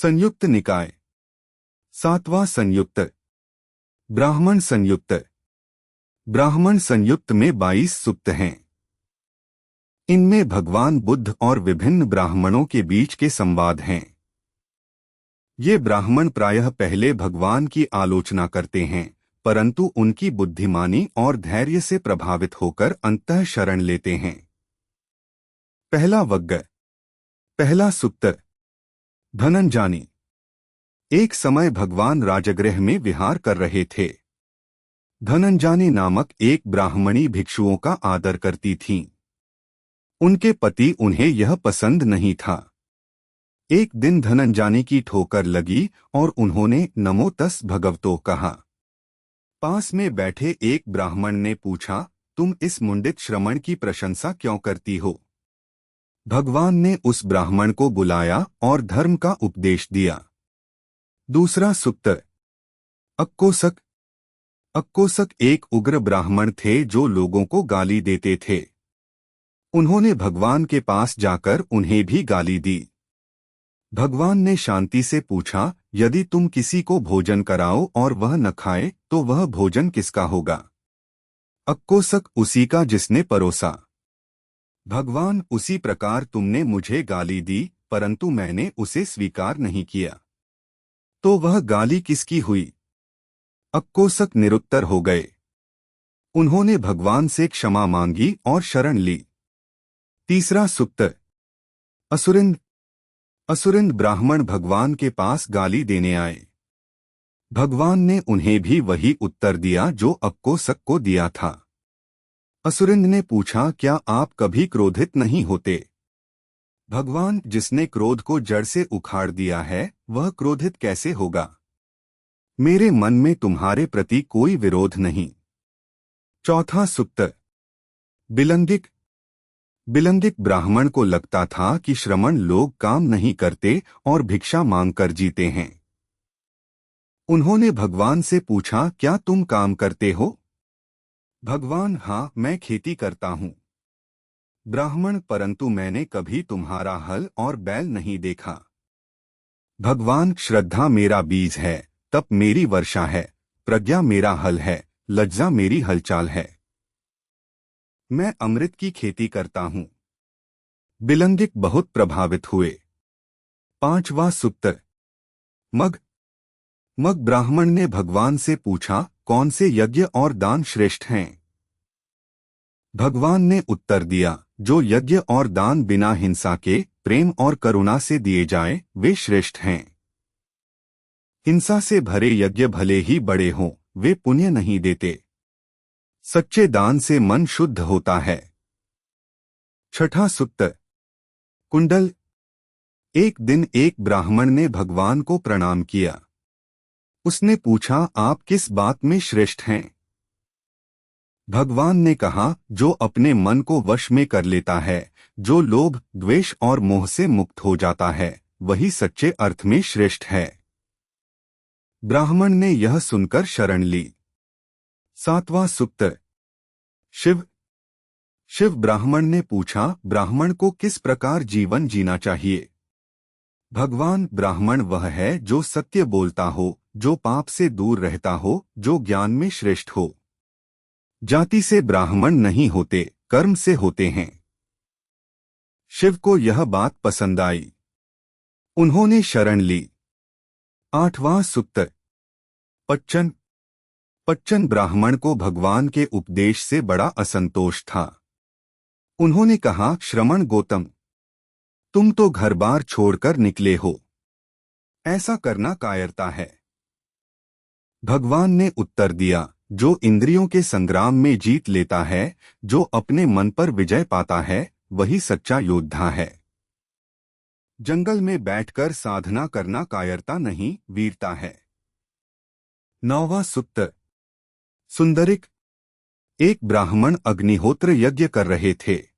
संयुक्त निकाय सातवां संयुक्त ब्राह्मण संयुक्त। ब्राह्मण संयुक्त में 22 सूक्त हैं। इनमें भगवान बुद्ध और विभिन्न ब्राह्मणों के बीच के संवाद हैं। ये ब्राह्मण प्रायः पहले भगवान की आलोचना करते हैं, परंतु उनकी बुद्धिमानी और धैर्य से प्रभावित होकर अंततः शरण लेते हैं। पहला वग्ग। पहला सूक्त धनंजानी। एक समय भगवान राजगृह में विहार कर रहे थे। धनंजानी नामक एक ब्राह्मणी भिक्षुओं का आदर करती थीं। उनके पति उन्हें यह पसंद नहीं था। एक दिन धनंजानी की ठोकर लगी और उन्होंने नमो तस् भगवतो कहा। पास में बैठे एक ब्राह्मण ने पूछा, तुम इस मुंडित श्रमण की प्रशंसा क्यों करती हो? भगवान ने उस ब्राह्मण को बुलाया और धर्म का उपदेश दिया। दूसरा सूक्त अक्कोसक। अक्कोसक एक उग्र ब्राह्मण थे जो लोगों को गाली देते थे। उन्होंने भगवान के पास जाकर उन्हें भी गाली दी। भगवान ने शांति से पूछा, यदि तुम किसी को भोजन कराओ और वह न खाए तो वह भोजन किसका होगा? अक्कोसक उसी का जिसने परोसा। भगवान, उसी प्रकार तुमने मुझे गाली दी, परंतु मैंने उसे स्वीकार नहीं किया, तो वह गाली किसकी हुई? अक्कोसक निरुत्तर हो गए। उन्होंने भगवान से क्षमा मांगी और शरण ली। तीसरा सूक्त असुरिंद। असुरिंद ब्राह्मण भगवान के पास गाली देने आए। भगवान ने उन्हें भी वही उत्तर दिया जो अक्कोसक को दिया था। असुरिंद ने पूछा, क्या आप कभी क्रोधित नहीं होते? भगवान, जिसने क्रोध को जड़ से उखाड़ दिया है वह क्रोधित कैसे होगा? मेरे मन में तुम्हारे प्रति कोई विरोध नहीं। चौथा सूक्त बिलंगिक। बिलंगिक ब्राह्मण को लगता था कि श्रमण लोग काम नहीं करते और भिक्षा मांगकर जीते हैं। उन्होंने भगवान से पूछा, क्या तुम काम करते हो? भगवान, हाँ, मैं खेती करता हूँ। ब्राह्मण, परंतु मैंने कभी तुम्हारा हल और बैल नहीं देखा। भगवान, श्रद्धा मेरा बीज है, तप मेरी वर्षा है, प्रज्ञा मेरा हल है, लज्जा मेरी हलचाल है। मैं अमृत की खेती करता हूँ। बिलंगिक बहुत प्रभावित हुए। पांचवा सूक्त मग। मग ब्राह्मण ने भगवान से पूछा, कौन से यज्ञ और दान श्रेष्ठ हैं? भगवान ने उत्तर दिया, जो यज्ञ और दान बिना हिंसा के, प्रेम और करुणा से दिए जाएं, वे श्रेष्ठ हैं। हिंसा से भरे यज्ञ भले ही बड़े हों, वे पुण्य नहीं देते। सच्चे दान से मन शुद्ध होता है। छठा सूक्त कुंडल। एक दिन एक ब्राह्मण ने भगवान को प्रणाम किया। उसने पूछा, आप किस बात में श्रेष्ठ हैं? भगवान ने कहा, जो अपने मन को वश में कर लेता है, जो लोभ, द्वेष और मोह से मुक्त हो जाता है, वही सच्चे अर्थ में श्रेष्ठ है। ब्राह्मण ने यह सुनकर शरण ली। सातवां सूक्त शिव। शिव ब्राह्मण ने पूछा, ब्राह्मण को किस प्रकार जीवन जीना चाहिए? भगवान, ब्राह्मण वह है जो सत्य बोलता हो, जो पाप से दूर रहता हो, जो ज्ञान में श्रेष्ठ हो। जाति से ब्राह्मण नहीं होते, कर्म से होते हैं। शिव को यह बात पसंद आई। उन्होंने शरण ली। आठवां सूक्त पच्चन। पच्चन ब्राह्मण को भगवान के उपदेश से बड़ा असंतोष था। उन्होंने कहा, श्रमण गौतम, तुम तो घर बार छोड़कर निकले हो। ऐसा करना कायरता है। भगवान ने उत्तर दिया, जो इंद्रियों के संग्राम में जीत लेता है, जो अपने मन पर विजय पाता है, वही सच्चा योद्धा है। जंगल में बैठकर साधना करना कायरता नहीं, वीरता है। नौवां सूक्त सुंदरिक। एक ब्राह्मण अग्निहोत्र यज्ञ कर रहे थे।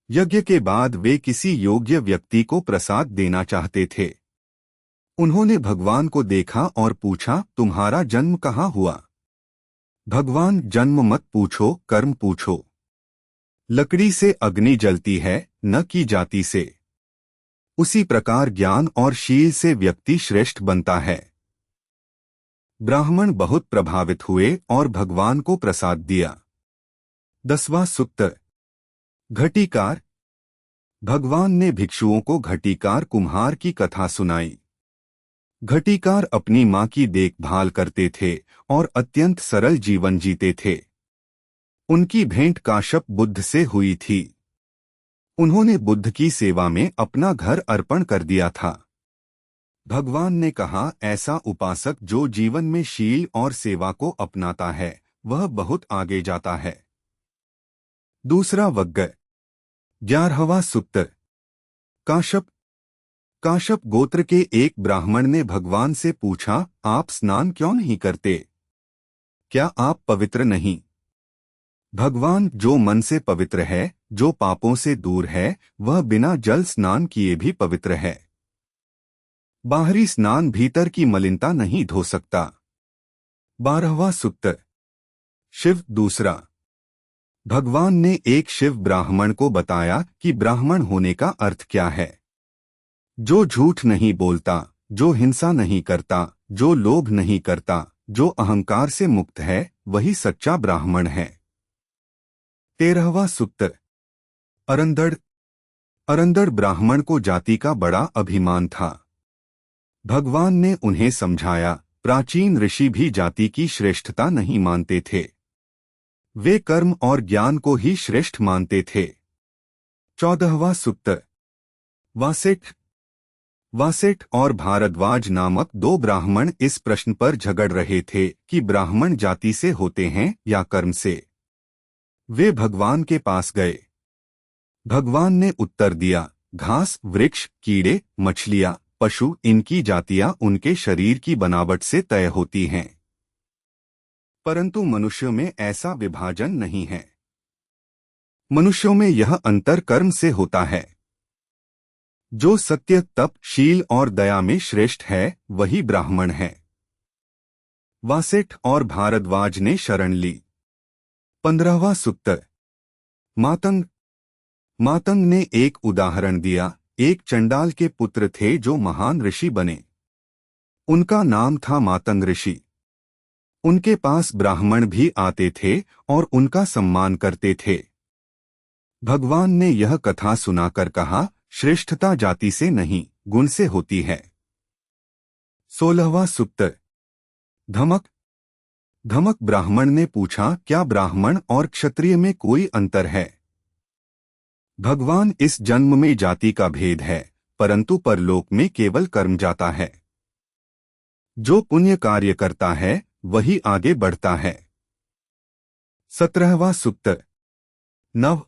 यज्ञ के बाद वे किसी योग्य व्यक्ति को प्रसाद देना चाहते थे। उन्होंने भगवान को देखा और पूछा, तुम्हारा जन्म कहाँ हुआ? भगवान, जन्म मत पूछो, कर्म पूछो। लकड़ी से अग्नि जलती है, न कि जाति से। उसी प्रकार ज्ञान और शील से व्यक्ति श्रेष्ठ बनता है। ब्राह्मण बहुत प्रभावित हुए और भगवान को प्रसाद दिया। 10वां सूक्त। घटीकार। भगवान ने भिक्षुओं को घटीकार कुम्हार की कथा सुनाई। घटीकार अपनी मां की देखभाल करते थे और अत्यंत सरल जीवन जीते थे। उनकी भेंट काश्यप बुद्ध से हुई थी। उन्होंने बुद्ध की सेवा में अपना घर अर्पण कर दिया था। भगवान ने कहा, ऐसा उपासक जो जीवन में शील और सेवा को अपनाता है वह बहुत आगे जाता है। दूसरा वग्ग। 11वां सूक्त। काश्यप। काश्यप गोत्र के एक ब्राह्मण ने भगवान से पूछा, आप स्नान क्यों नहीं करते? क्या आप पवित्र नहीं? भगवान, जो मन से पवित्र है, जो पापों से दूर है, वह बिना जल स्नान किए भी पवित्र है। बाहरी स्नान भीतर की मलिनता नहीं धो सकता। 12वां सूक्त। शिव दूसरा। भगवान ने एक शिव ब्राह्मण को बताया कि ब्राह्मण होने का अर्थ क्या है। जो झूठ नहीं बोलता, जो हिंसा नहीं करता, जो लोभ नहीं करता, जो अहंकार से मुक्त है, वही सच्चा ब्राह्मण है। 13वां सूक्त। अरंदड़। अरंदड़ ब्राह्मण को जाति का बड़ा अभिमान था। भगवान ने उन्हें समझाया, प्राचीन ऋषि भी जाति की श्रेष्ठता नहीं मानते थे। वे कर्म और ज्ञान को ही श्रेष्ठ मानते थे। 14वां सूक्त। वासेठ। वासेठ और भारद्वाज नामक दो ब्राह्मण इस प्रश्न पर झगड़ रहे थे कि ब्राह्मण जाति से होते हैं या कर्म से। वे भगवान के पास गए। भगवान ने उत्तर दिया, घास, वृक्ष, कीड़े, मछलियां, पशु, इनकी जातियां उनके शरीर की बनावट से तय होती हैं, परंतु मनुष्यों में ऐसा विभाजन नहीं है। मनुष्यों में यह अंतर कर्म से होता है। जो सत्य, तप, शील और दया में श्रेष्ठ है वही ब्राह्मण है। वासेठ और भारद्वाज ने शरण ली। 15वां सूक्त। मातंग। मातंग ने एक उदाहरण दिया। एक चंडाल के पुत्र थे जो महान ऋषि बने। उनका नाम था मातंग ऋषि। उनके पास ब्राह्मण भी आते थे और उनका सम्मान करते थे। भगवान ने यह कथा सुनाकर कहा, श्रेष्ठता जाति से नहीं, गुण से होती है। 16वां सूक्त। धमक। धमक ब्राह्मण ने पूछा, क्या ब्राह्मण और क्षत्रिय में कोई अंतर है? भगवान, इस जन्म में जाति का भेद है, परंतु परलोक में केवल कर्म जाता है। जो पुण्य कार्य करता है वही आगे बढ़ता है। 17वां सूक्त। नव।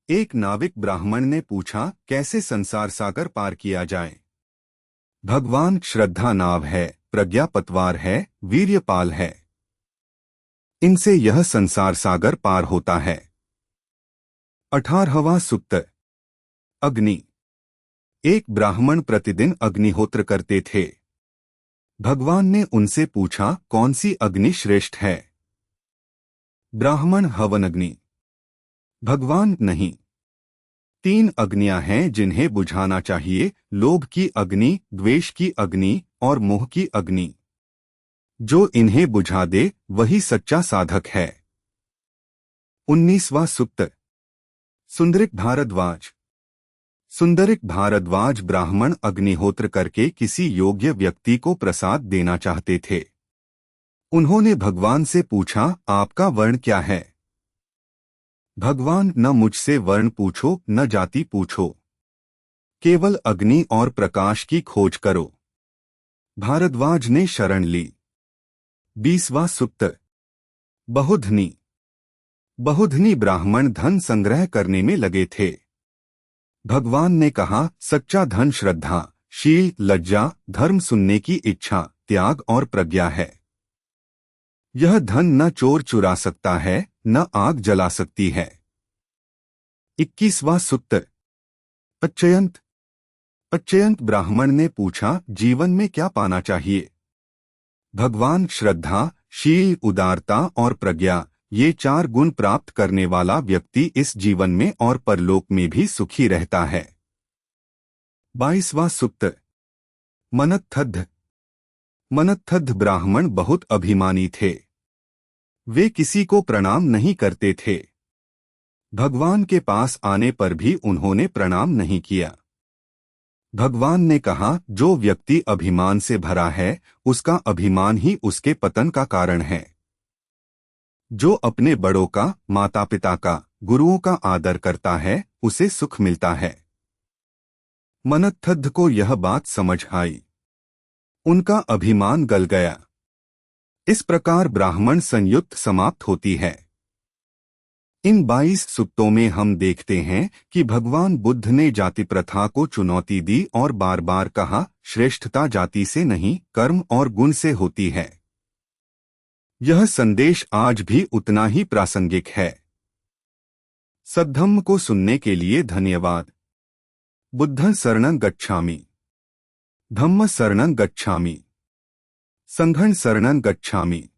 एक नाविक ब्राह्मण ने पूछा, कैसे संसार सागर पार किया जाए? भगवान, श्रद्धा नाव है, प्रज्ञा पतवार है, वीर्य पाल है। इनसे यह संसार सागर पार होता है। 18वां सूक्त। अग्नि। एक ब्राह्मण प्रतिदिन अग्निहोत्र करते थे। भगवान ने उनसे पूछा, कौन सी अग्नि श्रेष्ठ है? ब्राह्मण, हवन अग्नि। भगवान, नहीं। 3 अग्नियां हैं जिन्हें बुझाना चाहिए, लोभ की अग्नि, द्वेष की अग्नि और मोह की अग्नि। जो इन्हें बुझा दे वही सच्चा साधक है। 19वां सूक्त। सुंदरिक भारद्वाज। सुंदरिक भारद्वाज ब्राह्मण अग्निहोत्र करके किसी योग्य व्यक्ति को प्रसाद देना चाहते थे। उन्होंने भगवान से पूछा, आपका वर्ण क्या है? भगवान, न मुझसे वर्ण पूछो न जाति पूछो, केवल अग्नि और प्रकाश की खोज करो। भारद्वाज ने शरण ली। 20वां सूक्त। बहुधनी। बहुधनी ब्राह्मण धन संग्रह करने में लगे थे। भगवान ने कहा, सच्चा धन श्रद्धा, शील, लज्जा, धर्म, सुनने की इच्छा, त्याग और प्रज्ञा है। यह धन न चोर चुरा सकता है न आग जला सकती है। 21वां सूक्त। अच्चयंत। अच्चयंत ब्राह्मण ने पूछा, जीवन में क्या पाना चाहिए? भगवान, श्रद्धा, शील, उदारता और प्रज्ञा, ये 4 गुण प्राप्त करने वाला व्यक्ति इस जीवन में और परलोक में भी सुखी रहता है। 22वां सुक्त। मनत्थद्ध। मनत्थद्ध ब्राह्मण बहुत अभिमानी थे। वे किसी को प्रणाम नहीं करते थे। भगवान के पास आने पर भी उन्होंने प्रणाम नहीं किया। भगवान ने कहा, जो व्यक्ति अभिमान से भरा है उसका अभिमान ही उसके पतन का कारण है। जो अपने बड़ों का, माता पिता का, गुरुओं का आदर करता है उसे सुख मिलता है। मनत्थद्ध को यह बात समझ आई। उनका अभिमान गल गया। इस प्रकार ब्राह्मण संयुक्त समाप्त होती है। इन 22 सुक्तों में हम देखते हैं कि भगवान बुद्ध ने जाति प्रथा को चुनौती दी और बार बार कहा, श्रेष्ठता जाति से नहीं, कर्म और गुण से होती है। यह संदेश आज भी उतना ही प्रासंगिक है। सद्धम्म को सुनने के लिए धन्यवाद। बुद्धं शरणं गच्छामि, धम्म शरणं गच्छामि, संघं शरणं गच्छामि।